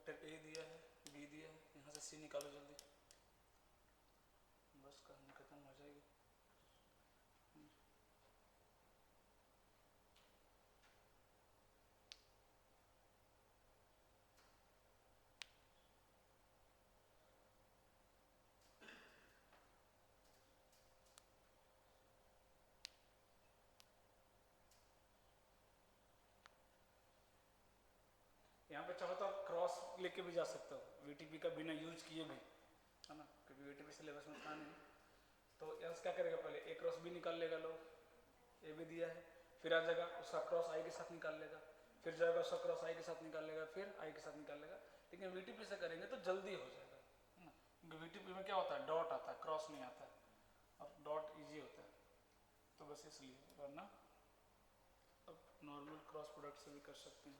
Vector A दिया है, B दिया है, यहाँ से सी निकालो जल्दी, बस कहानी खत्म हो जाएगी। यहाँ पे चाहो तो आप क्रॉस लेके भी जा सकते हो, वीटीपी का बिना यूज किए भी, है ना, क्योंकि वीटीपी सिलेबस में था नहीं। तो यहाँ से क्या करेगा, पहले ए क्रॉस बी निकाल लेगा, लो ए भी दिया है, फिर आ जाएगा उसका क्रॉस आई के साथ निकाल लेगा, फिर जाएगा उसका क्रॉस आई के साथ निकाल लेगा, फिर आई के साथ निकाल लेगा। लेकिन वीटीपी से करेंगे तो जल्दी हो जाएगा, है ना, क्योंकि वीटीपी में क्या होता है, डॉट आता है, क्रॉस नहीं आता है, और डॉट ईजी होता है, तो बस इसलिए, वरना अब नॉर्मल क्रॉस प्रोडक्ट से भी कर सकते हैं।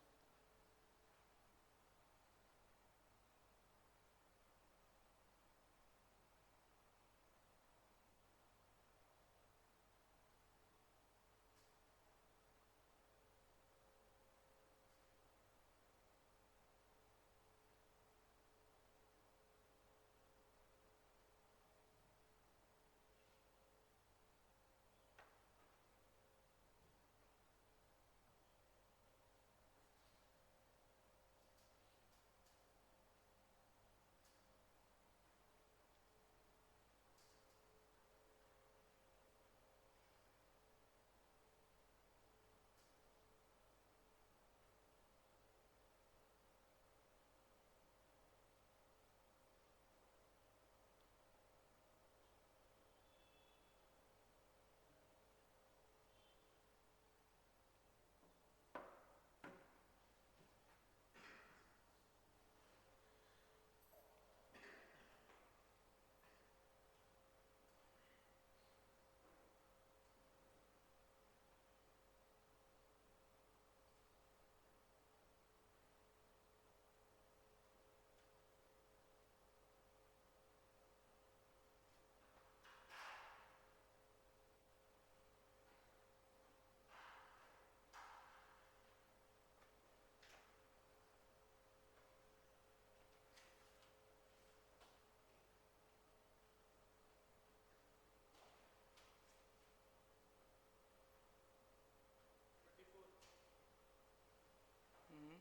हम्म,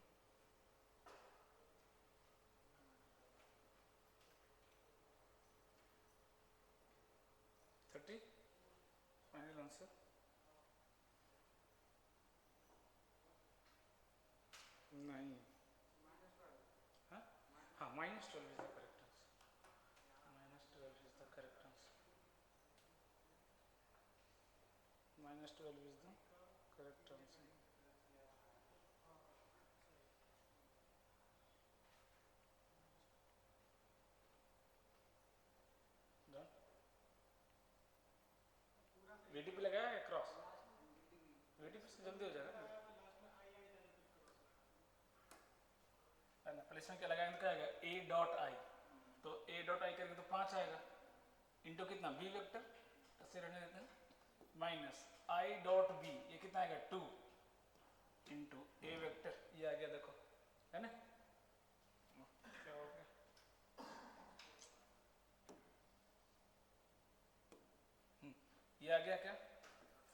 30 फाइनल आंसर। नहीं, हाँ हाँ, -12 is the correct answer, -12 is the correct answer, -12 is the correct answer. Done, VTP लगाया है क्रॉस, वीटीपी से जल्दी हो जाएगा ना, पहले इसमें क्या लगाएंगे, क्या आएगा, ए डॉट आई, तो ए डॉट आई करेंगे तो 5 आएगा, इंटू कितना, बी वेक्टर, ऐसे रहने देते हैं, माइनस आई डॉट बी, ये कितना आएगा, 2 इंटू ए वेक्टर, ये आ गया, देखो, है ना, क्या हो गया, ये आ गया क्या,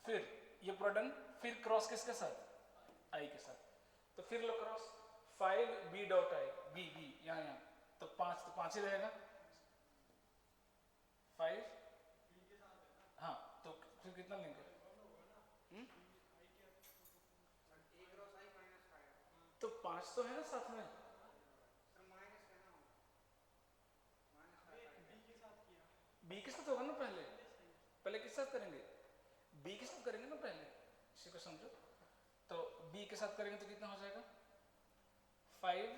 फिर ये प्रोडक्ट, फिर क्रॉस किसके साथ, आई के साथ, तो फिर लो cross, 5 B dot I, B B यहाँ यहाँ, तो 5 ही रहेगा, 5, हाँ, तो फिर कितना लेंगे, तो 5 तो है ना साथ में, बी के साथ होगा ना, पहले पहले किस साथ करेंगे, बी के साथ करेंगे ना पहले, इसी को समझो, तो बी के साथ करेंगे तो कितना हो जाएगा, 5,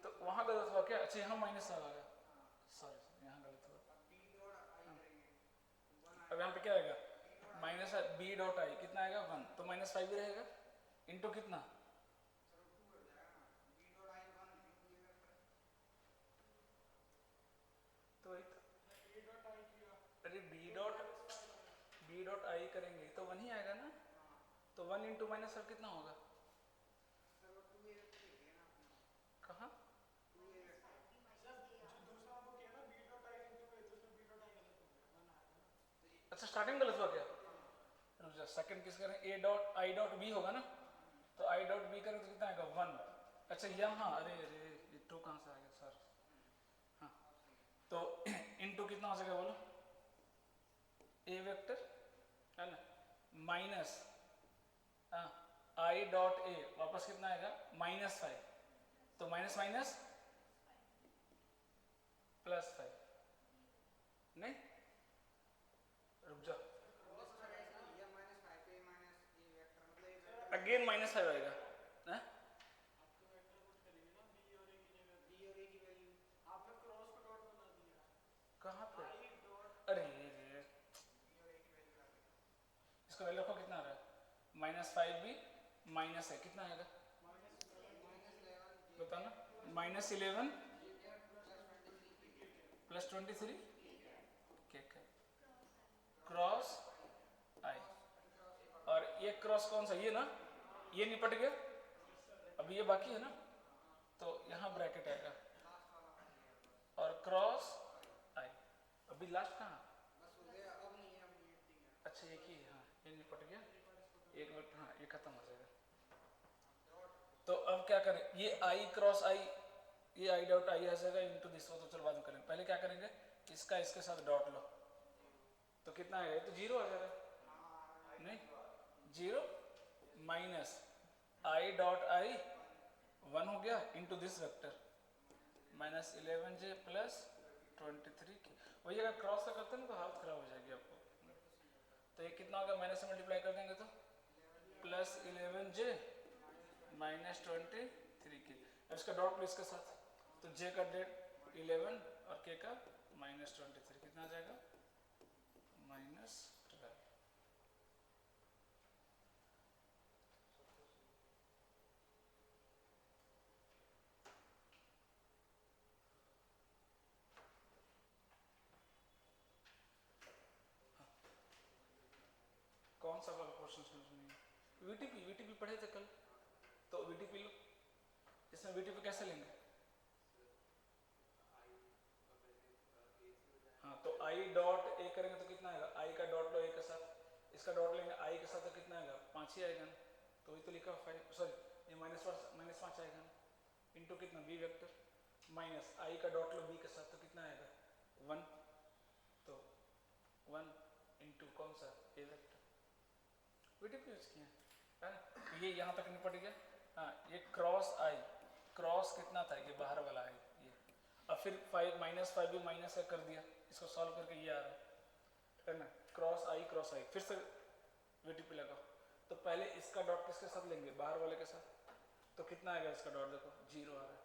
तो वहां गलत हुआ क्या, अच्छा यहाँ माइनस आ गया, सॉरी यहाँ गलत हुआ, अब यहाँ पे क्या आएगा, माइनस बी डॉट आई कितना आएगा, 1, तो -5 भी रहेगा, इंटू कितना, तो अरे B dot B dot I करेंगे तो 1 ही आएगा ना, तो 1 इंटू माइनस सर कितना होगा? कहाँ? अच्छा स्टार्टिंग गलत हुआ क्या? सेकंड किस करें? A dot I dot B होगा ना, तो आई डॉट बी करें तो कितना आएगा? 1। अच्छा यहाँ अरे अरे ये 2 कहाँ से आ गया सर? हाँ तो इनटू कितना हो सकेगा बोलो? ए वेक्टर है ना माइनस आई डॉट ए वापस कितना आएगा? -5। तो माइनस माइनस +5 नहीं, रुक जाओ, अगेन -5 आएगा ना? कहाँ पे? अरे ये इसका वैल्यू रखो, कितना आ रहा है? -5 भी माइनस है, कितना आएगा बताना? -11 +23 क्रॉस आई, और ये क्रॉस कौन सा? ये ना, ये निपट गया, अभी ये बाकी है ना, तो यहाँ ब्रैकेट आएगा और क्रॉस आई, अभी लास्ट कहाँ? अच्छा एक ही, हाँ ये निपट गया, एक मिनट, हाँ ये खत्म हो जाएगा। तो अब क्या करें? ये आई क्रॉस आई, ये आई डॉट आई आ जाएगा इनटू दिस, तो चलो बाद में करेंगे, पहले क्या करेंगे? इसका इसके साथ डॉट लो, तो कितना आएगा? तो 0 आ जाएगा, नहीं 0 माइनस आई डॉट आई 1 हो गया इनटू दिस वेक्टर -11j +23 की, वही अगर क्रॉस का करते हैं ना तो हालत खराब हो जाएगी आपको। तो ये कितना होगा? माइनस से मल्टीप्लाई कर देंगे तो +11j -23 की, और इसका डॉट लो इसके साथ, तो j का डेट 11 और k का -23, कितना आ जाएगा? -12। कौन सा वाला क्वेश्चन समझ नहीं है? वीटीपी पढ़े थे कल, तो वीटीपी लो, इसमें वीटीपी कैसे लेंगे? हाँ तो आई डॉट ए करेंगे तो कितना आएगा? आई का डॉट लो ए के साथ, इसका डॉट लेंगे आई के साथ तो कितना आएगा? 5 ही आएगा ना, तो वही तो लिखा 5, सॉरी ये -5 आएगा ना, इंटू कितना? बी वेक्टर माइनस आई का डॉट लो बी के साथ तो कितना आएगा? 1, तो 1 इंटू कौन सा? ए वेक्टर, वीटीपी यूज किए है ना, ये यहाँ तक निपट गया। हाँ ये क्रॉस आई, क्रॉस कितना था? ये बाहर वाला आई, ये अब फिर -5 भी माइनस कर दिया, इसको सॉल्व करके ये आ रहा है ना, क्रॉस आई फिर से वीटीपी लगाओ, तो पहले इसका डॉट किसके साथ लेंगे? बाहर वाले के साथ, तो कितना आएगा इसका डॉट? देखो 0 आ रहा है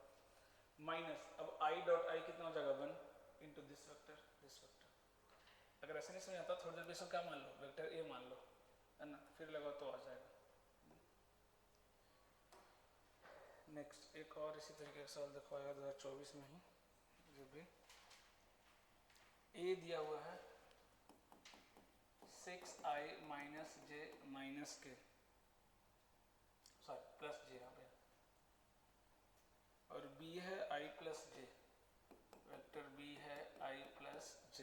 माइनस, अब आई डॉट आई कितना हो जाएगा? 1 इंटू दिस वेक्टर। अगर ऐसे नहीं समझ आता थोड़ी देर में इसको क्या मान लो? वेक्टर ए मान लो, है ना, फिर लगाओ तो आ जाएगा। नेक्स्ट एक और इसी तरीके का सवाल देखो आएगा 2024 में ही, जो भी ए दिया हुआ है 6i - j - k, sorry plus j यहाँ पे, और b है i + j, वेक्टर b है i + j,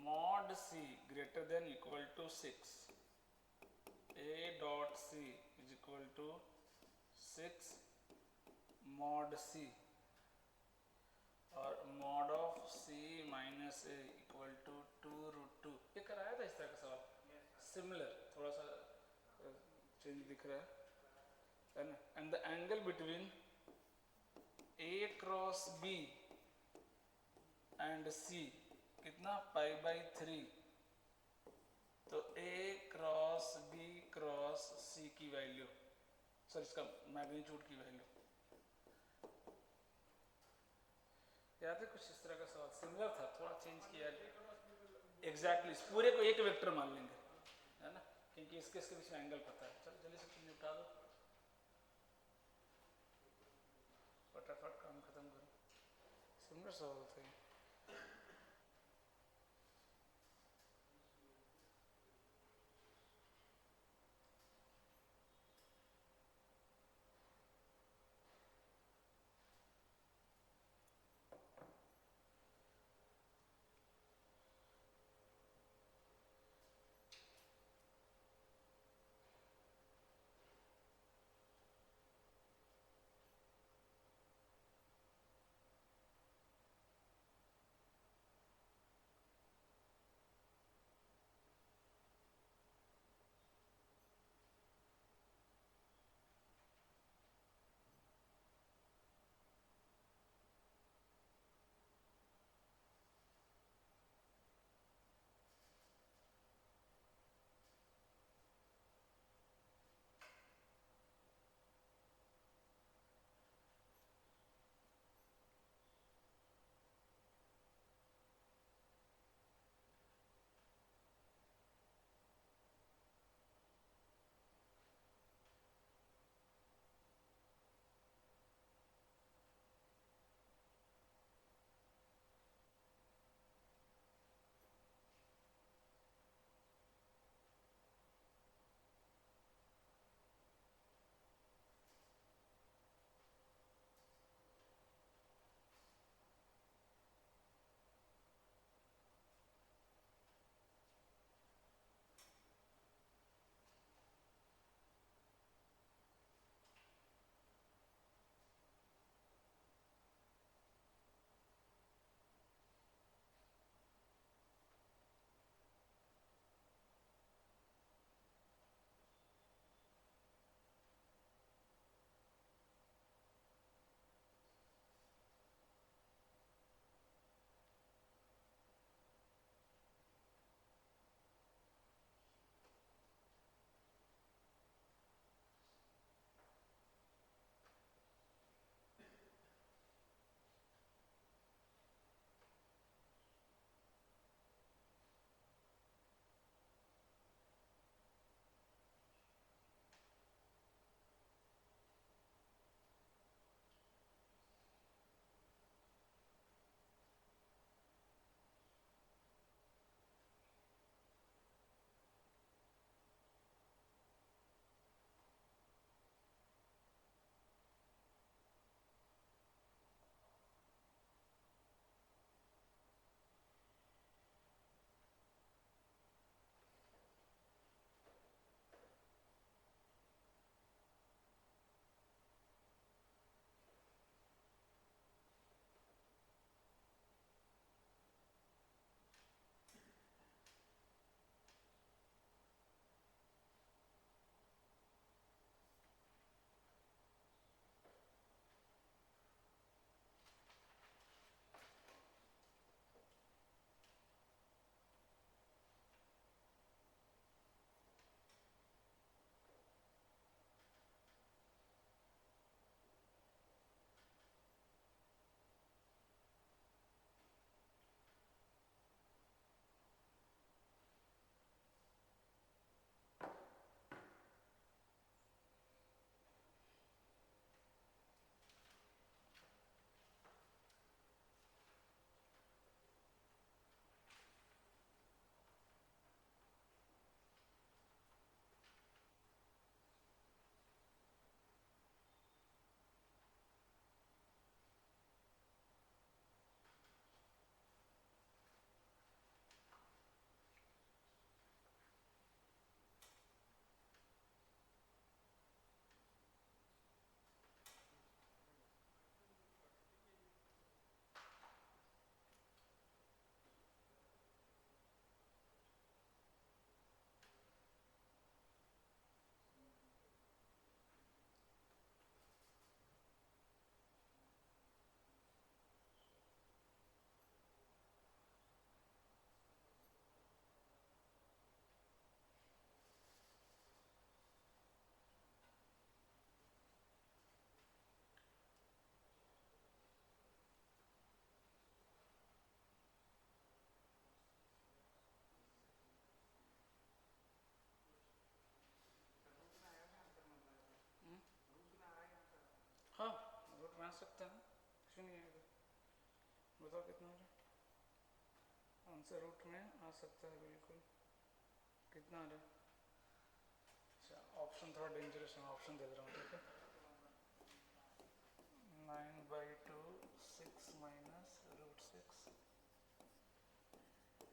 mod c greater than equal to 6, a dot c is equal to 6 mod c, और mod of c minus a equal to 2√2, ये कराया था इस तरह का सवाल, सिमिलर थोड़ा सा चेंज दिख रहा है ना, and the angle between a cross b and c कितना? π/3, तो a cross b cross c की वैल्यू, सर इसका मैग्नीट्यूड की वैल्यू, याद है कुछ इस तरह का सवाल, सिमिलर था, थोड़ा चेंज किया एग्जैक्टली पूरे को एक वेक्टर मान लेंगे, है ना, क्योंकि इसके बीच में एंगल पता है। चलो जल्दी से निपटा दो, फटाफट काम खत्म करो, सिमिलर सवाल थे। हाँ रूट में आ सकते हैं, क्यों नहीं आएगा, बताओ कितना आ रहा है आंसर, रूट में आ सकता है बिल्कुल। कितना आ रहा है? अच्छा ऑप्शन थोड़ा डेंजरस है, ऑप्शन दे रहा हूँ, ठीक है। 9/2 6 minus root 6,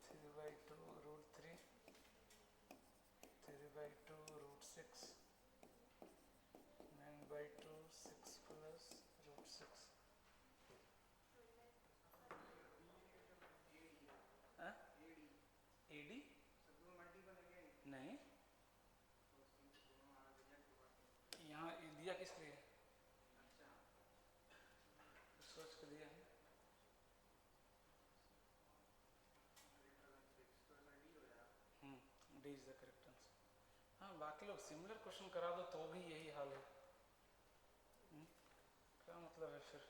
3/2 root 3, 3/2 root 6, 9/2 6 plus root 6। AD नहीं, यहाँ दिया किस लिए, सोच के दिया है। D is the correct answer. हाँ बाकी लोग सिमिलर क्वेश्चन करा दो तो भी यही हाल है। क्या मतलब है फिर।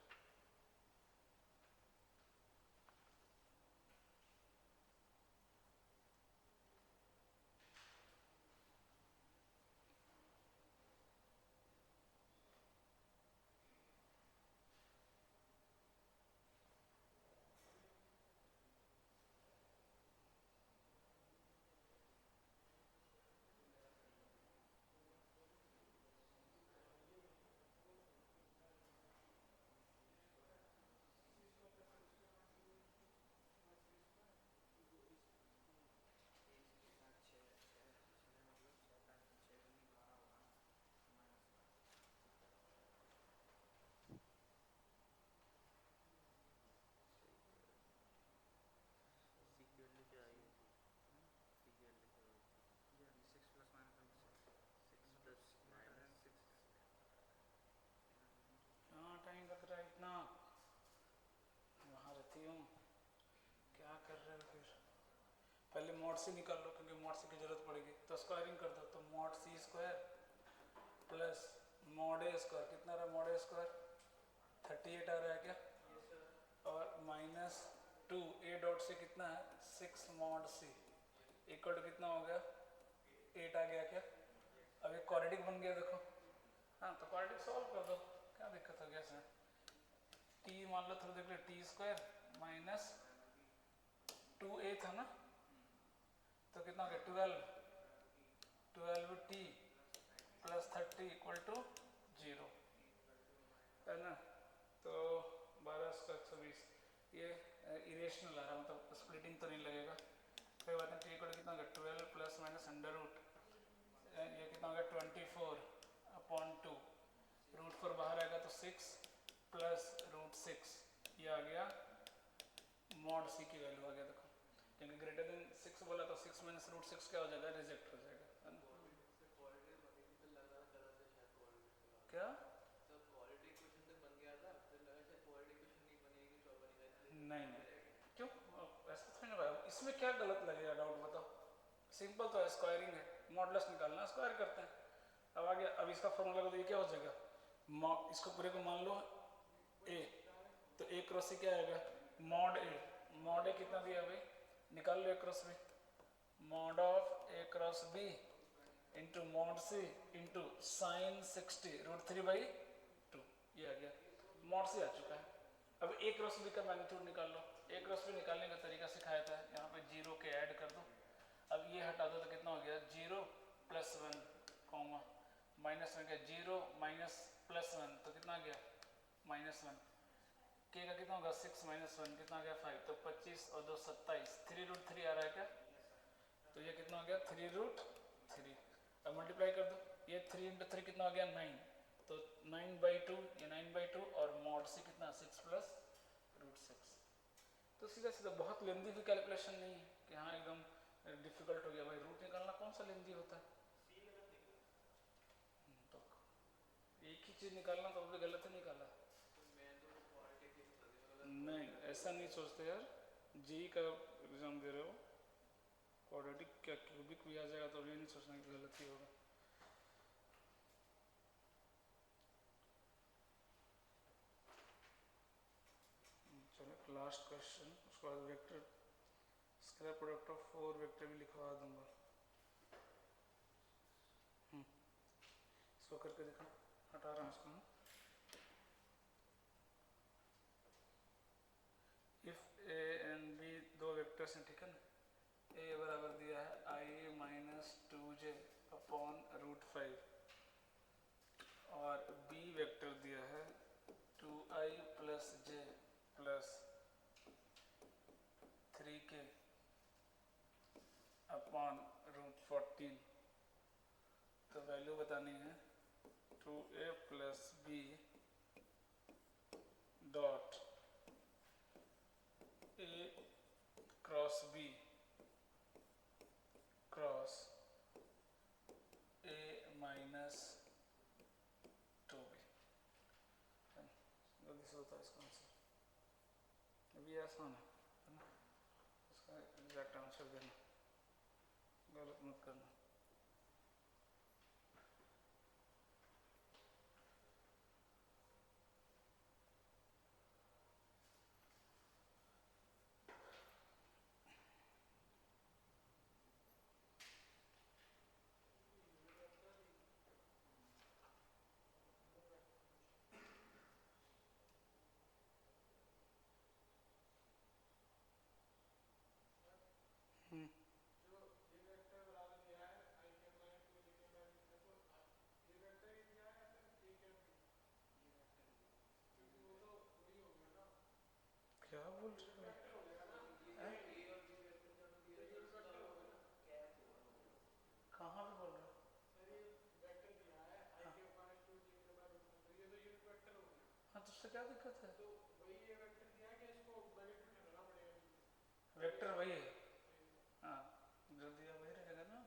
हाँ टाइम लग रहा है इतना, वहाँ रहती हूँ, क्या कर रहे हो फिर। पहले मॉड सी निकाल लो क्योंकि मॉड सी की जरूरत पड़ेगी, तो स्क्वायरिंग कर दो, तो mod C square plus mod A square, कितना रहा मॉड ए स्क्वायर 38 आ रहा है क्या, और माइनस 2 ए डॉट से कितना है 6 मॉड सी इक्वल टू कितना हो गया 8 आ गया क्या। अब एक क्वाड्रेटिक बन गया देखो, हाँ तो क्वाड्रेटिक सॉल्व कर दो, क्या दिक्कत हो गया इसमें। टी मान लो थोड़ा देख लो, टी स्क्वायर माइनस 2a था ना, तो कितना हो गया 12t प्लस 30 इक्वल टू 0 है ना, तो 12 का 120, ये इरेशनल आ रहा है, मतलब स्प्लिटिंग तो नहीं लगेगा। फिर बात है टी इक्वल कितना होगा 12 प्लस माइनस अंडर रूट, ये कितना होगा 24/2, रूट 4 बाहर आएगा तो 6 प्लस रूट 6, ये आ गया मॉड सी की वैल्यू आ गया देखो, क्योंकि ग्रेटर देन 6 बोला तो 6 माइनस रूट 6 क्या हो जाएगा, रिजेक्ट हो जाएगा, है ना। क्या नहीं क्यों, ऐसा थोड़ी ना भाई, इसमें क्या गलत लगेगा डाउट बताओ, सिंपल तो है, स्क्वायरिंग है, मॉडुलस निकालना स्क्वायर करते हैं। अब आगे, अब इसका फॉर्मूला लगा तो ये क्या हो जाएगा, इसको पूरे को मान लो ए, तो ए क्रॉस सी क्या आएगा मॉड ए, मॉड ए कितना दिया भाई, निकाल लो A cross B, mod of A cross B into mod C into sine 60 root 3/2, ये आ गया मॉड सी आ चुका है। अब ए क्रॉस बी का मैग्नीट्यूड निकाल लो, ए क्रॉस बी निकालने का तरीका सिखाया था, यहाँ पे 0 के ऐड कर दो, अब ये हटा दो तो कितना हो गया 0 प्लस 1 कॉमा माइनस 1 गया 0 माइनस प्लस 1 तो कितना गया -1, के का कितना होगा 6 माइनस 1 कितना आ गया 5, तो 25 और 2 27, 3√3 आ रहा है क्या, तो ये कितना हो गया 3√3। अब मल्टीप्लाई कर दो, ये 3 इंटू 3 कितना हो गया 9, तो 9/2, ये 9/2 और मॉड सी कितना 6 प्लस रूट 6। तो सीधा सीधा, बहुत लेंदी भी कैलकुलेशन नहीं है कि हाँ एकदम डिफिकल्ट हो गया भाई, रूट निकालना कौन सा लेंदी होता है। तो एक ही चीज निकालना तो भी गलत ही निकाला, नहीं ऐसा नहीं सोचते यार, जी का एग्जाम दे रहे हो, क्वाड्रेटिक क्या क्यूबिक भी आ जाएगा तो ये नहीं सोचना कि गलत ही होगा। चलो लास्ट क्वेश्चन, उसके बाद vector square product of 4 vector भी लिखवा दूंगा, इसको करके देखना, हटा रहा हूँ इसको। इक्वेशन, ठीक है ना। ए बराबर दिया है आई माइनस 2j अपॉन √5 और बी वेक्टर दिया है 2i plus j plus 3k upon √14। तो वैल्यू बतानी है 2a plus B dot A cross B cross A minus 2b। जल्दी से होता है इसका आंसर, अभी आसान है ना। इसका एग्जैक्ट आंसर देना, गलत मत करना। क्या बोल रहे हो? कहाँ पे बोल रहे हो? हाँ तो उससे क्या दिक्कत है? वेक्टर वही है, हाँ जो दिया वही रहेगा ना।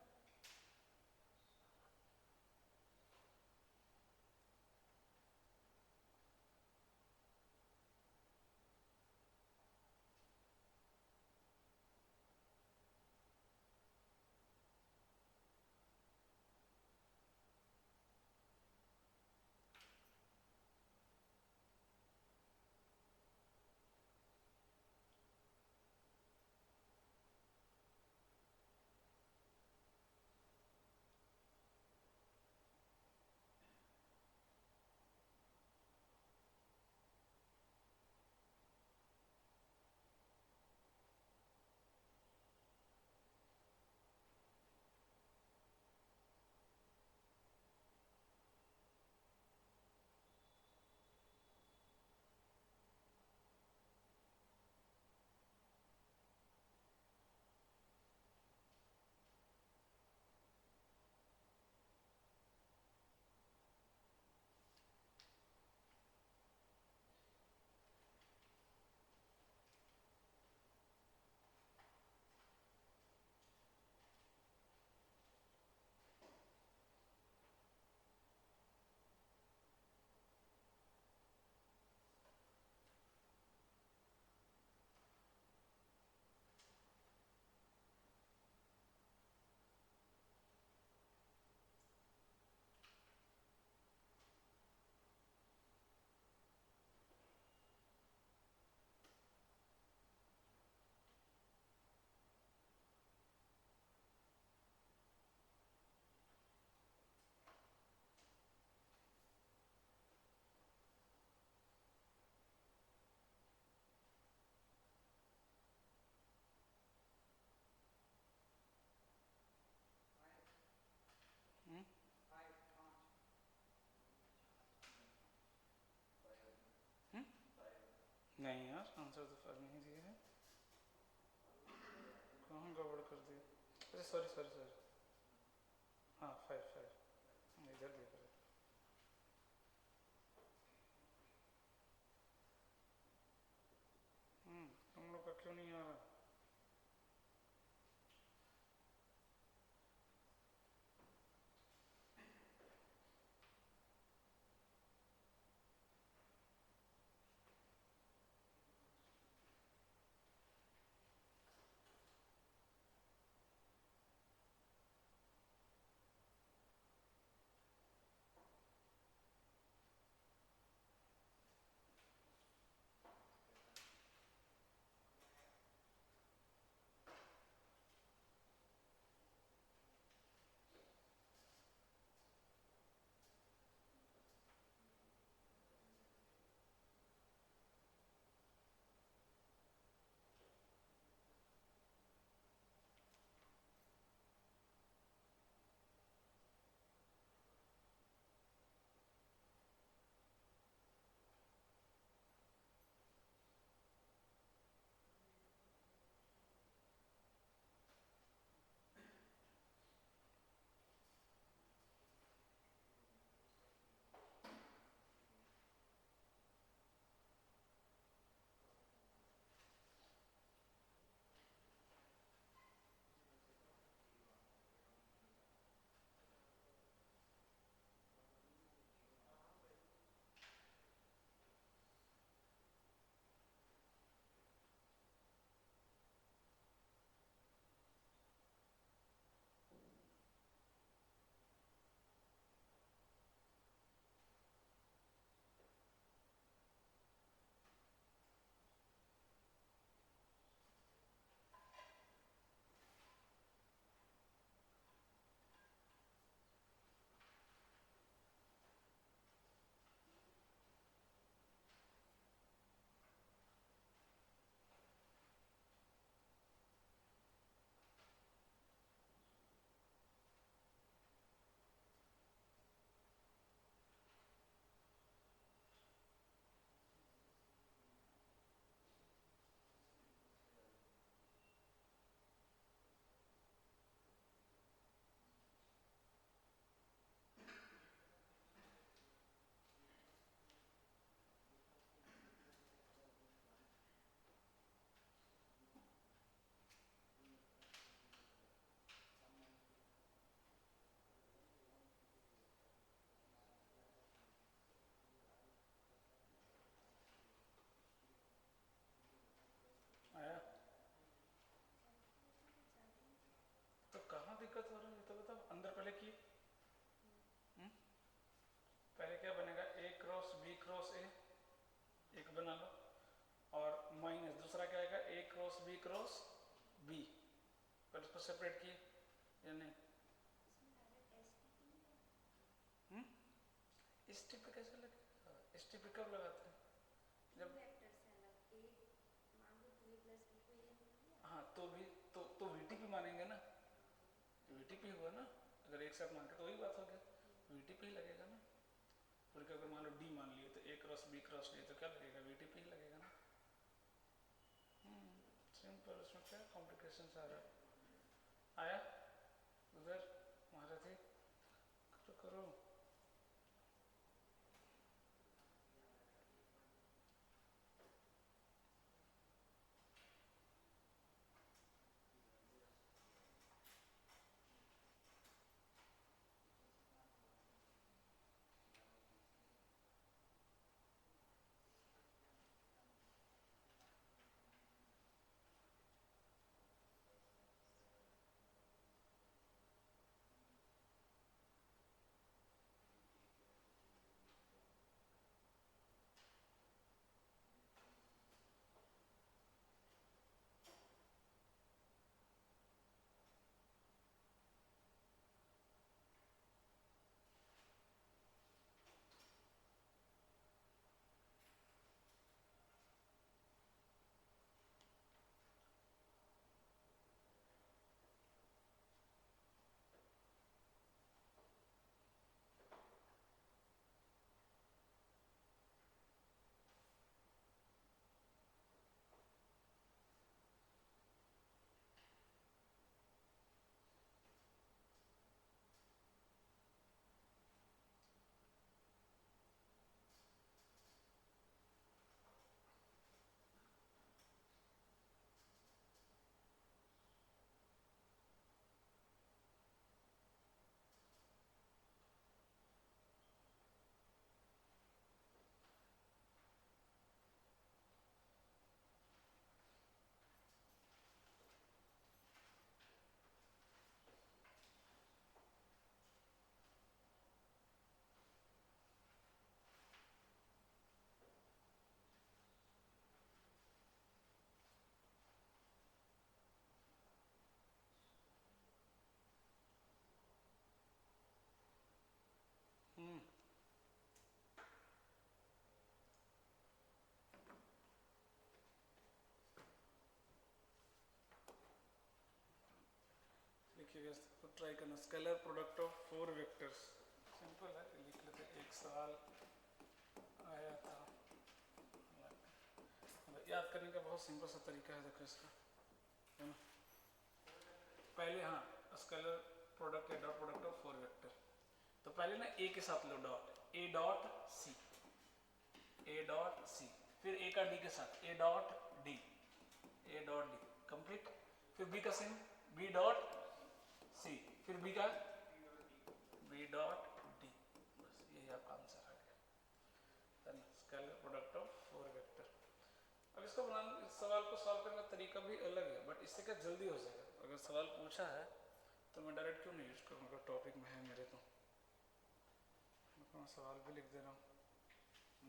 नहीं यार, आंसर तो 5 नहीं दिया है, कहाँ गड़बड़ कर दिया? अरे सॉरी सॉरी सॉरी, हाँ 5 इधर दिया कर। तुम लोग का क्यों नहीं आ रहा? बना लो, और माइनस दूसरा क्या आएगा, ए क्रॉस बी, पर इसको सेपरेट किए या नहीं? एस टी पे कैसे लगेगा? एस टी पे कब लगाते हैं? जब हाँ तो भी तो वीटीपी मानेंगे ना, वीटीपी हुआ ना, अगर एक साथ मान के तो वही बात हो गया, वीटीपी ही लगेगा ना। फिर अगर मान लो डी मान लिए तो ए क्रॉस बी क्रॉस डी, तो क्या लगेगा, वीटीपी ही लगेगा ना। सिंपल, उसमें क्या कॉम्प्लिकेशन आ रहा है? आया उधर महारथी, करो करो। देखिएगा, तो ट्राई करना, scalar product of 4 vectors, simple है, लिख लेते। एक सवाल आया था, याद करने का बहुत सिंपल सा तरीका है, देखो इसका, है ना। पहले हाँ, स्केलर प्रोडक्ट या डॉट प्रोडक्ट ऑफ 4 वेक्टर, तो पहले ना ए के साथ लो dot, A dot C, A dot C, फिर ए का डी के साथ A dot D, A dot D complete, फिर बी का सेम बी डॉट सी, फिर बी का बी डॉट डी, बस यही आपका आंसर आ गया, स्केलर प्रोडक्ट ऑफ 4 वेक्टर। अब इसको बनाने, इस सवाल को सॉल्व करने का तरीका भी अलग है, बट इससे क्या जल्दी हो जाएगा। अगर सवाल पूछा है तो मैं डायरेक्ट क्यों नहीं यूज करूँगा, टॉपिक में है मेरे, तो मैं सवाल भी लिख दे रहा हूँ।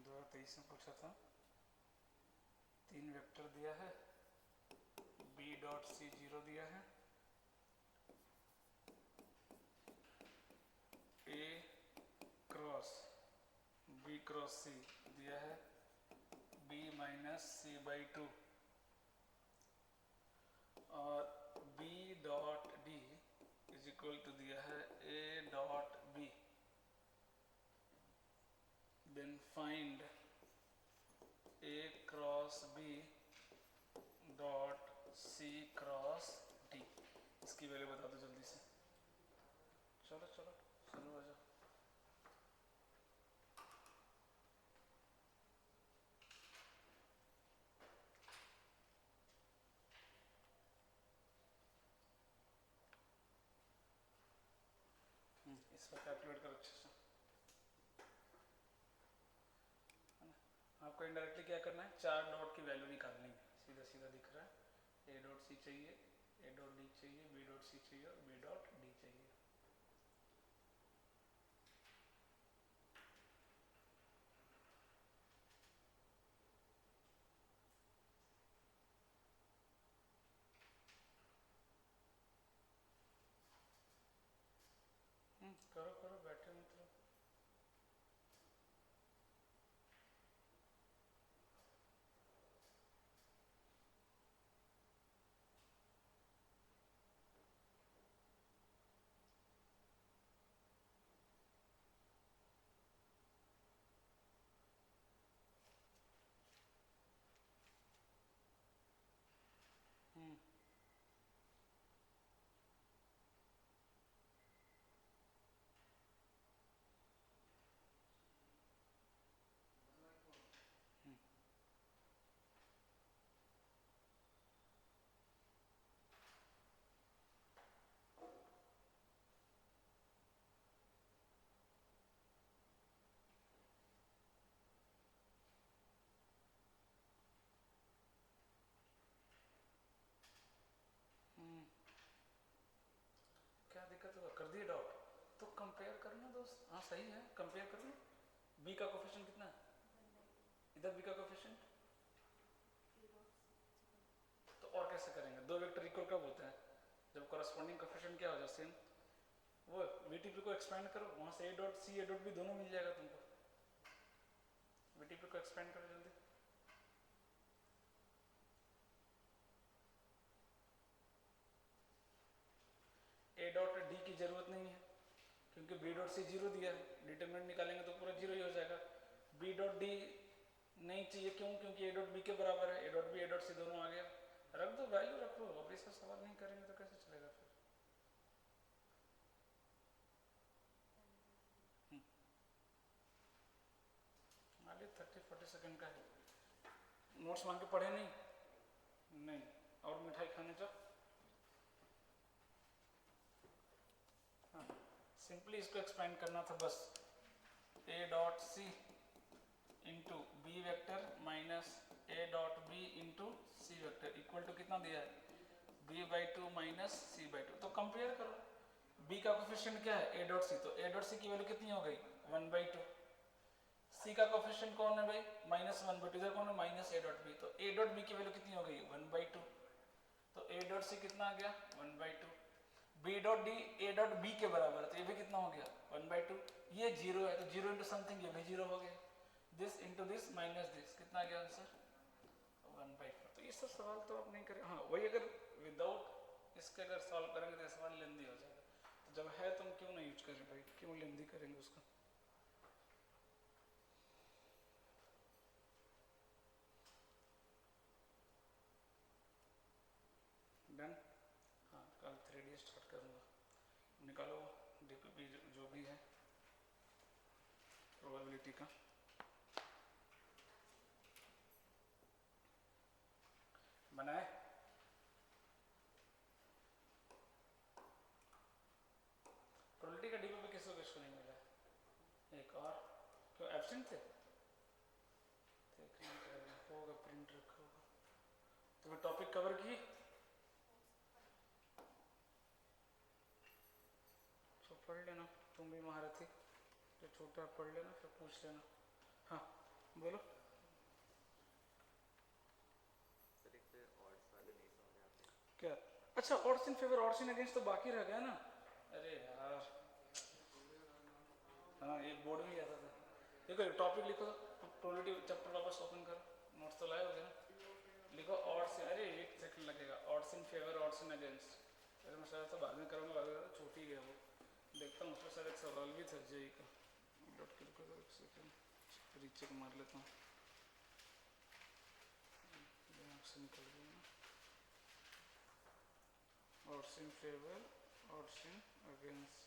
2023 में पूछा था, 3 वेक्टर दिया है, बी डॉट सी 0 दिया है, A cross B cross C दिया है, बी माइनस सी बाई 2, और B dot D is equal to दिया है A dot B, then find A cross B dot C cross D, इसकी वैल्यू बता दो जल्दी से। चलो चलो शुरू हो जाओ। इसका कैलकुलेट करो अच्छे से, आपको इनडायरेक्टली क्या करना है, 4 डॉट की वैल्यू निकालनी है, सीधा सीधा दिख रहा है, ए डॉट सी चाहिए, ए डॉट डी चाहिए, बी डॉट सी चाहिए और बी डॉट डी चाहिए। करो करो, बैठे मतलब। हम्म हम्म, क्या दिक्कत होगा, कर दिए डॉट। तो कंपेयर करना दोस्त, हाँ सही है, कंपेयर कर लो। बी का कोफिशिएंट कितना है, इधर बी का कोफिशिएंट। तो और कैसे करेंगे, दो वेक्टर इक्वल कब होते हैं, जब कॉरस्पॉन्डिंग कोफिशिएंट क्या हो जाए, सेम। वो वीटीपी को एक्सपेंड करो, वहां से A dot C A dot B दोनों मिल जाएगा तुमको। वीटीपी को एक्सपेंड करो जल्दी। ए डॉट डी की जरूरत नहीं है, क्योंकि बी डॉट सी जीरो दिया है, डिटरमिनेंट निकालेंगे तो पूरा जीरो ही हो जाएगा। बी डॉट डी नहीं चाहिए, क्यों, क्योंकि ए डॉट बी के बराबर है, A dot B A dot C दोनों आ गया। रख दो, वैल्यू रखो, अब इसका सवाल नहीं करेंगे तो कैसे चलेगा फिर। मान ली 30-40 सेकंड का है, नोट्स मांग के पढ़े नहीं। नहीं, और मिठाई खाने का। हाँ, सिंपली इसको एक्सपेंड करना था बस। A dot C into B vector minus A dot B into C vector equal to कितना दिया है, b/2 माइनस c/2। तो कंपेयर करो, b का कोफिशिएंट क्या है, a डॉट सी, तो a डॉट सी की वैल्यू कितनी हो गई, 1/2। c का कोफिशिएंट कौन है भाई, -1/2, इधर कौन है, माइनस a डॉट b, तो a डॉट b की वैल्यू कितनी हो गई, 1/2। तो a डॉट सी कितना आ गया, 1/2। b dot D a dot b के बराबर है, तो ये भी कितना हो गया, 1/2। ये जीरो है, तो जीरो इंटू समथिंग, ये भी जीरो हो गया। This into this minus this, कितना आ गया आंसर, 1/4। तो ये सब सवाल तो आप नहीं करें, हाँ वही अगर विदाउट इसके अगर सॉल्व करेंगे तो सवाल लेंदी हो जाएगा। तो जब है तुम क्यों नहीं यूज करें भाई, क्यों लेंदी करेंगे उसको। डन। हाँ, कल 3D स्टार्ट करूँगा। निकालो डीपीपी जो भी है प्रोबेबिलिटी का। बनाए, प्रोबेबिलिटी का डीपीपी किसको किसको नहीं मिला, एक और क्यों एब्सेंट थे, देखना पड़ेगा, होगा प्रिंट रखा होगा। तुम्हें टॉपिक कवर की, तो पढ़ लेना, तुम भी महारथी, जो छोटा पढ़ लेना फिर पूछ लेना। हाँ बोलो। क्या, अच्छा odds in favour odds in against तो बाकी रह गया ना। अरे यार, हाँ ये बोर्ड में ही आता था। देखो एक टॉपिक लिखो, प्रोबेबिलिटी चैप्टर वापस ओपन करो, नोट्स तो लाए होगे ना। लिखो ऑड्स, अरे 1 सेकंड लगेगा, odds in favour odds in against. अरे मैं शायद तो बाद में करूँगा, बाद में छूट ही गया वो। देखता हूँ उसमें शायद एक सवाल भी था जेई का। डॉट के रुको 1 सेकंड, रीचेक मार लेता हूँ, दिमाग से निकल गया ना। Odds in favour odds in against,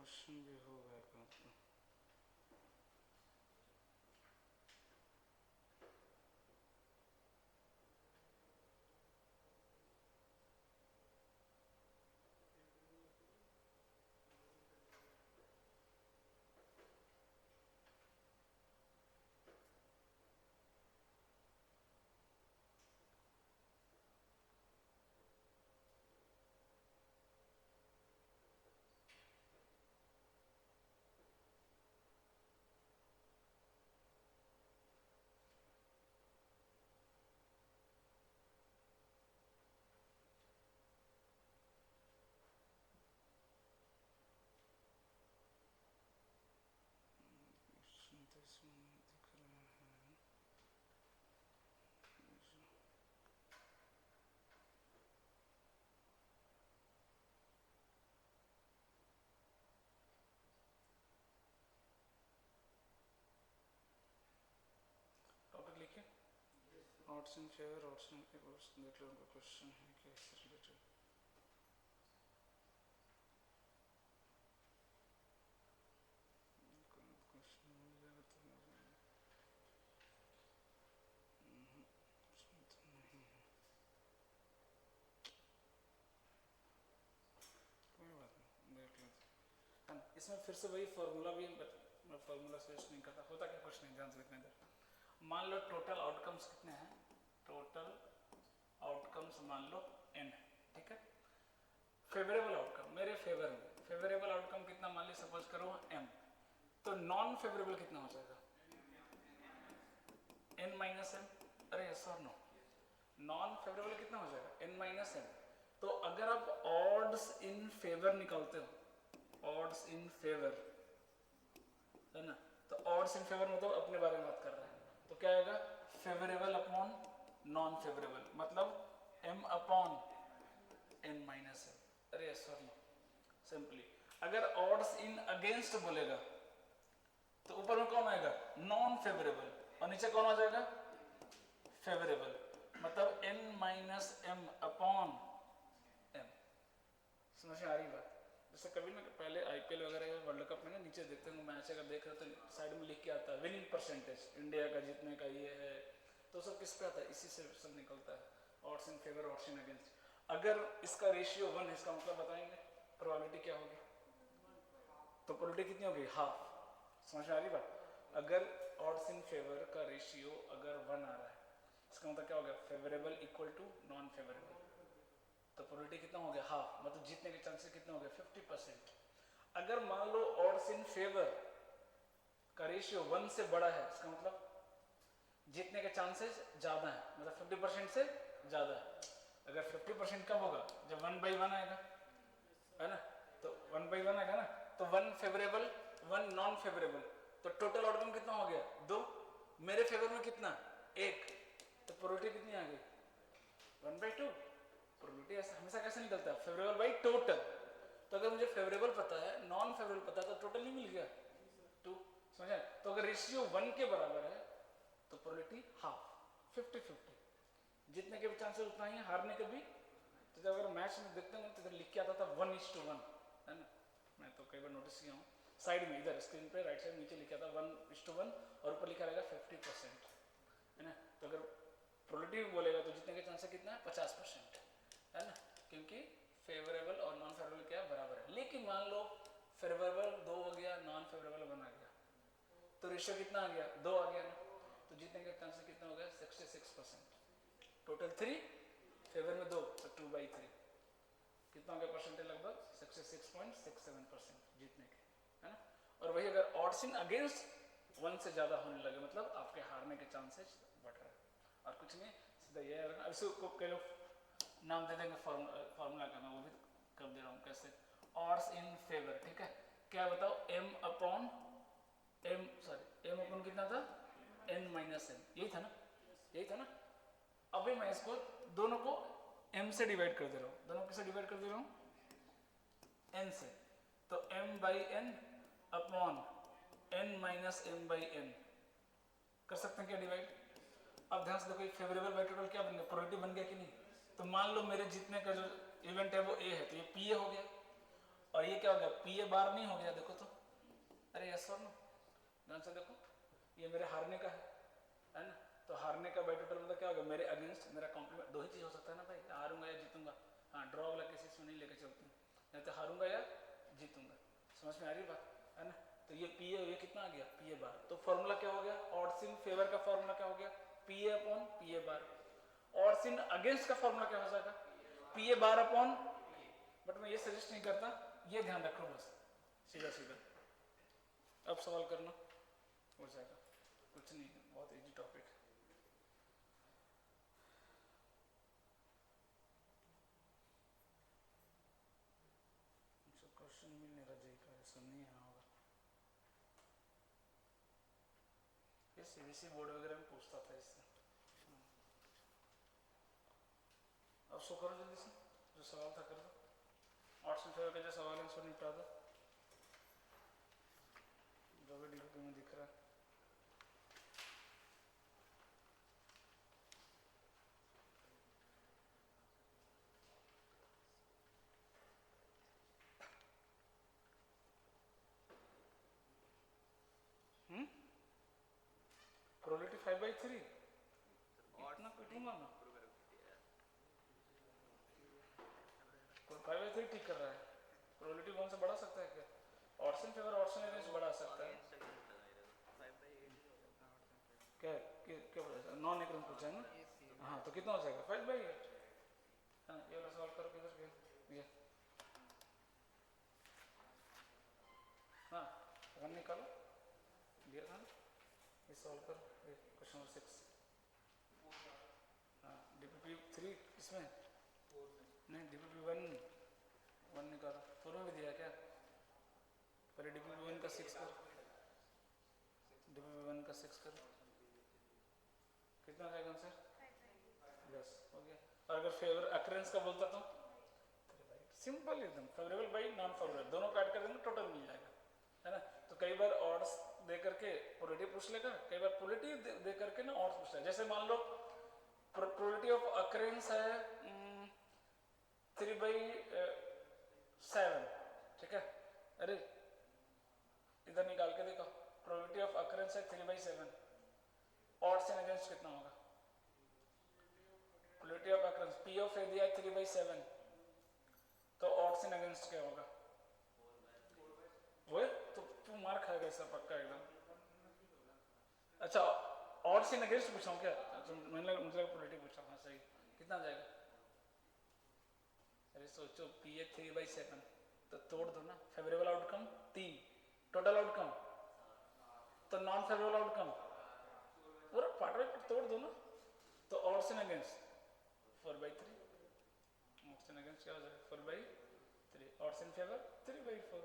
question भी होगा तो टॉपिक लिखिए, ऑड्स इन फेवर, ऑड्स इन देख लो उनका क्वेश्चन है क्या इससे रिलेटेड। क्वेश्चन मिल जाएगा तो उसमें तो नहीं है, कोई बात नहीं देख लेते। इसमें फिर से वही फार्मूला भी, मैं फार्मूला सजेस्ट नहीं करता, होता क्या कुछ नहीं, ध्यान से देखने दे। मान लो टोटल आउटकम्स कितने हैं, टोटल आउटकम्स मान लो n है, ठीक है। फेवरेबल आउटकम मेरे फेवर में, फेवरेबल आउटकम कितना मान ली सपोज करो m, तो नॉन फेवरेबल कितना हो जाएगा n माइनस m। अरे यस और नो, नॉन फेवरेबल कितना हो जाएगा n माइनस m। तो अगर आप ऑड्स इन फेवर निकालते हो, ऑड्स इन फेवर है ना, तो ऑड्स इन फेवर मतलब अपने बारे में बात कर रहे हैं, तो क्या आएगा फेवरेबल अपॉन नॉन फेवरेबल, मतलब m upon n minus m। अरे यस और नो, सिंपली अगर ऑड्स इन अगेंस्ट बोलेगा तो ऊपर में कौन आएगा नॉन फेवरेबल, और नीचे कौन आ जाएगा फेवरेबल, मतलब n minus m upon m। समझ में आ रही बात। जैसे कभी ना पहले आईपीएल वगैरह वर्ल्ड कप में ना नीचे देखते हैं मैच अगर देख रहे हो तो साइड में लिख के आता है विनिंग परसेंटेज, इंडिया का जीतने का ये है, तो सब किस पे आता है, इसी से सब निकलता है, odds in favour odds in against. अगर इसका रेशियो 1 है, इसका मतलब बताएंगे प्रोबेबिलिटी क्या होगी, तो प्रोबेबिलिटी कितनी होगी हाफ। समझ में आ रही बात। अगर ऑड्स इन फेवर का रेशियो अगर 1 आ रहा है, इसका मतलब क्या हो गया favourable equal to non favourable, तो प्रोबेबिलिटी कितना हो गया हाफ, मतलब जीतने के चांसेस कितने हो गए 50%। अगर मान लो ऑड्स इन फेवर का रेशियो 1 से बड़ा है, इसका मतलब जीतने के चांसेस ज्यादा है, मतलब 50% से ज्यादा है। अगर 50% कब होगा जब 1/1 आएगा, है ना, तो 1/1 आएगा ना, तो 1 फेवरेबल 1 नॉन फेवरेबल, तो टोटल आउटकम कितना हो गया 2, मेरे फेवर में कितना 1, तो प्रोबेबिलिटी कितनी आ गई 1/2। प्रोबेबिलिटी ऐसा हमेशा कैसे निकलता है फेवरेबल बाई टोटल, तो अगर मुझे फेवरेबल पता है नॉन फेवरेबल पता है तो टोटल नहीं मिल गया 2। समझे, तो अगर रेशियो 1 के बराबर है तो प्रोबेबिलिटी हाफ 50-50, जीतने के भी चांसेस उतना ही है, हारने के भी। तो जब अगर मैच में देखते हैं तो इधर लिख के आता था 1:1, है ना, मैं तो कई बार नोटिस किया हूँ, साइड में इधर स्क्रीन पे राइट साइड नीचे लिखा था 1:1 और ऊपर लिखा रहेगा 50%, है ना। तो अगर प्रोबेबिलिटी बोलेगा तो जीतने के चांसेस कितना है 50%, है ना, क्योंकि फेवरेबल और नॉन फेवरेबल क्या बराबर है। लेकिन मान लो फेवरेबल 2 हो गया, नॉन फेवरेबल 1 आ गया, तो रेशियो कितना आ गया 2 आ गया ना, तो जीतने के चांसेस कितना हो गया 66%, टोटल 3 फेवर में 2 तो 2/3, कितना हो गया परसेंटेज लगभग 66.67% जीतने के, है ना। और वही अगर ऑड्स इन अगेंस्ट 1 से ज्यादा होने लगे मतलब आपके हारने के चांसेस बढ़ रहे हैं। और कुछ नहीं, सीधा ये है। इसको कई लोग नाम दे देंगे फार्मूला का, मैं वो भी कर दे रहा हूँ कैसे, ऑड्स इन फेवर, ठीक है। क्या बताओ m अपॉन कितना था n माइनस m, यही था ना, यही था ना। अभी मैं इसको दोनों को m से डिवाइड कर दे रहा हूँ, दोनों किससे डिवाइड कर दे रहा हूँ n से, तो m/n upon n minus m/n कर सकते हैं क्या डिवाइड। अब ध्यान से देखो फेवरेबल बाई टोटल क्या बन गया, प्रोबेबिलिटी बन गया कि नहीं। तो मान लो मेरे जीतने का जो इवेंट है वो a है, तो ये pa हो गया, और ये क्या हो गया, पी ए बार नहीं हो गया, देखो तो, अरे यस और नो, ध्यान से देखो, ये मेरे हारने का है ना, तो हारने का बाई टोटल मतलब क्या हो गया, मेरे अगेंस्ट मेरा कॉम्प्लीमेंट, दो ही चीज़ हो सकता है ना भाई, हारूंगा या जीतूंगा। हाँ, ड्रॉ वाला किसी से नहीं लेके चलती हूँ, या तो हारूंगा या जीतूंगा, समझ में आ रही बात है ना। तो ये पी ए, ये कितना आ गया, पी ए बार, तो फॉर्मूला क्या हो गया, ऑड्स इन फेवर का फॉर्मूला क्या हो गया, P A upon P A bar. Odds in against का फॉर्मूला क्या हो जाएगा, P A bar upon, but मैं ये सजेस्ट नहीं करता, ये ध्यान रखो बस, सीधा सीधा। अब सवाल करना हो जाएगा, कुछ नहीं है, बहुत इजी टॉपिक है। क्वेश्चन मिल नहीं रहा जी का, ऐसा नहीं है होगा, ये सीबीएसई बोर्ड वगैरह में पूछता था इससे। अब सो करो जल्दी से, जो सवाल था कर दो, 800 का जो सवाल है उसको निपटा दो, जो भी डीपी में दिख रहा है। प्रोबेबिलिटी 5/3, इतना पिटूंगा मैं, 5/3 ठीक कर रहा है, प्रोबेबिलिटी 1 से बढ़ा सकता है क्या, odds in favour odds in against बढ़ा सकता है क्या, क्या बोला, नॉन एकरन पूछा है ना, हाँ तो कितना हो जाएगा 5/8 है ना। ये वाला सवाल करो, किधर गया ये, हाँ 1 निकालो, दिया था ना, ये सॉल्व करो, ये क्वेश्चन नंबर 6, हाँ डीपीपी 3 इसमें नहीं, डीपीपी 1 निकालो, फोर में भी दिया क्या, पहले डीपीपी 1 का 6 कर, डीपीपी 1 का 6 कर, कितना जाएगा आंसर, बस हो गया। और अगर फेवर अक्रेंस का बोलता तो सिंपल एकदम, फेवरेबल बाई नॉन फेवरेबल दोनों काट कर देंगे, टोटल मिल जाएगा है ना। तो कई बार ऑड्स दे करके प्रोबेबिलिटी पूछ लेगा, कई बार प्रोबेबिलिटी दे करके ना ऑड्स पूछता है। जैसे मान लो प्रोबेबिलिटी ऑफ अक्रेंस है 3/7, ठीक है, अरे इधर निकाल के देखो, प्रोबेबिलिटी ऑफ अक्रेंस है 3/7, ऑड्स एंड अगेंस्ट कितना होगा, probability of occurrence P of A दिया 3/7, तो ऑड्स एंड अगेंस्ट क्या होगा, वो तो तू मार खाएगा ऐसा पक्का एकदम। अच्छा ऑड्स एंड अगेंस्ट पूछा हूँ क्या, तो मैंने मुझे प्रोबेबिलिटी पूछा, हाँ सही, कितना जाएगा, अरे सोचो पी ए 3/7, तो तोड़ दो ना, फेवरेबल आउटकम 3, टोटल आउटकम, तो नॉन फेवरेबल आउटकम पूरा पार्ट बाई पार्ट तोड़ दो ना, तो odds and against 4/3, odds and against क्या हो जाएगा 4/3, ऑड्स इन फेवर 3/4,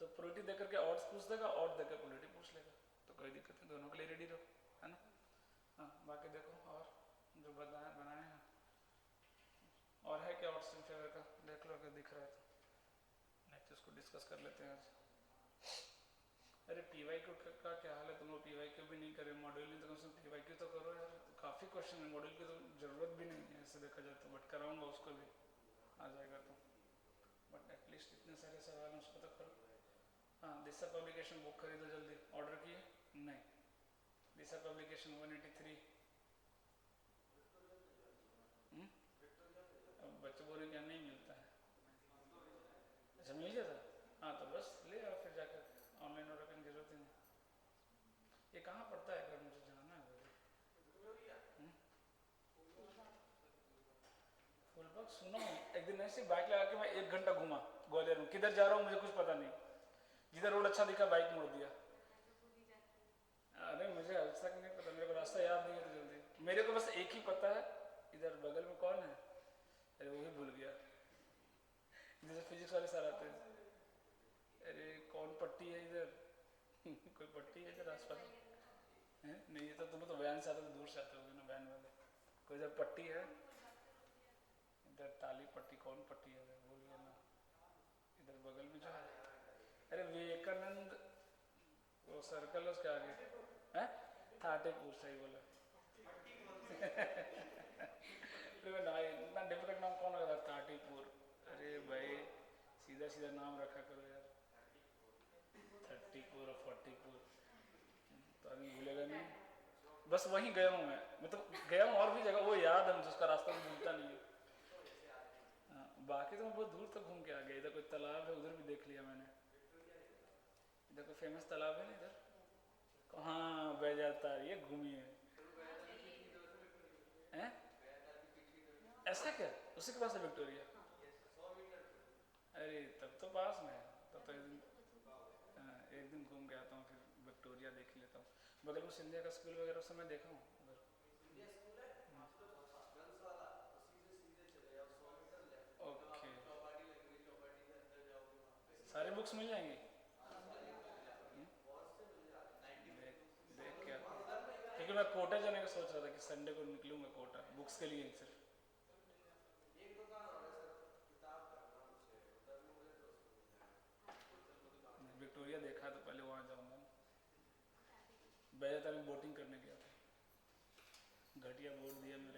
तो प्रोबेबिलिटी देकर के ऑड्स पूछ देगा, ऑड देकर प्रोबेबिलिटी पूछ लेगा, तो कोई दिक्कत नहीं, दोनों के लिए रेडी रहो है ना। हाँ बाकी देखो और जो बनाए हैं, और है क्या ऑड्स इन फेवर का, देख लो अगर दिख रहा है तो, नहीं तो उसको डिस्कस कर लेते हैं आज। अरे पीवाई क्यू का क्या हाल है, तुम लोग पीवाई क्यू भी नहीं करे, मॉड्यूल नहीं, तो कम से कम पीवाई क्यू तो करो यार, काफ़ी क्वेश्चन है, मॉड्यूल की तो ज़रूरत भी नहीं है ऐसे देखा जाए तो, बट कराऊंगा उसको भी, आ जाएगा तो, बट एटलीस्ट इतने सारे सवाल हैं उसको तो करो। हाँ दिशा पब्लिकेशन बुक खरीदो जल्दी, ऑर्डर किए नहीं, दिशा पब्लिकेशन 183, अब बच्चे बोले क्या नहीं मिलता है, अच्छा मिल गया था, हाँ तो बस ले आओ फिर जाकर, ऑनलाइन ऑर्डर करने की जरूरत ही नहीं। ये कहाँ पड़ता है अगर मुझे जाना है, फुलबाग सुना हूँ, एक दिन ऐसे बाइक लगा के मैं 1 घंटा घूमा ग्वालियर में, किधर जा रहा हूँ मुझे कुछ पता नहीं, जिधर रोड अच्छा दिखा बाइक मोड़ दिया, अरे मुझे आज तक नहीं पता, मेरे को रास्ता याद नहीं है जल्दी, मेरे को बस एक ही पता है, इधर बगल में कौन है, अरे वही भूल गया, जैसे फिजिक्स वाले सर आते हैं, अरे कौन पट्टी है इधर कोई पट्टी है इधर आसपास है, नहीं तो तुम तो वैन से आते हो, दूर से आते हो ना वैन वाले, कोई इधर पट्टी है, इधर ताली पट्टी, कौन पट्टी है भूल गया ना, इधर बगल में जो है, अरे विवेकानंद वो सर्कल उसके आगे है, थाटेपुर, सही बोला ना, इतना डिफिकल्ट नाम कौन लगा था, थाटीपुर, अरे भाई उल्टा सीधा नाम रखा करो यार, 34 और 44, तो आदमी भूलेगा नहीं। बस वहीं गया हूँ मैं, मतलब गया हूँ और भी जगह वो याद है मुझे, उसका रास्ता भी भूलता नहीं है। हाँ, बाकी तो मैं बहुत दूर तक घूम के आ गया। इधर कोई तालाब है उधर भी देख लिया मैंने, इधर कोई फेमस तालाब है ना इधर, हाँ बैजातार, ये घूमी है। ऐसा क्या, उसी के पास है विक्टोरिया? अरे तब तो पास में है, तब तो एक दिन, हाँ, एक दिन घूम के आता हूँ, फिर विक्टोरिया देख लेता हूँ। बगल में सिंधिया का स्कूल वगैरह सब मैं देखा हूँ उधर। ओके, सारी बुक्स मिल जाएंगी? देख देख के आता हूँ, क्योंकि मैं कोटा जाने का सोच रहा था कि संडे को निकलूंगा कोटा बुक्स के लिए सिर्फ। विक्टोरिया देखा तो पहले वहाँ जाऊँगा। बैजाता में बोटिंग करने गया था, घटिया बोट दिया मेरे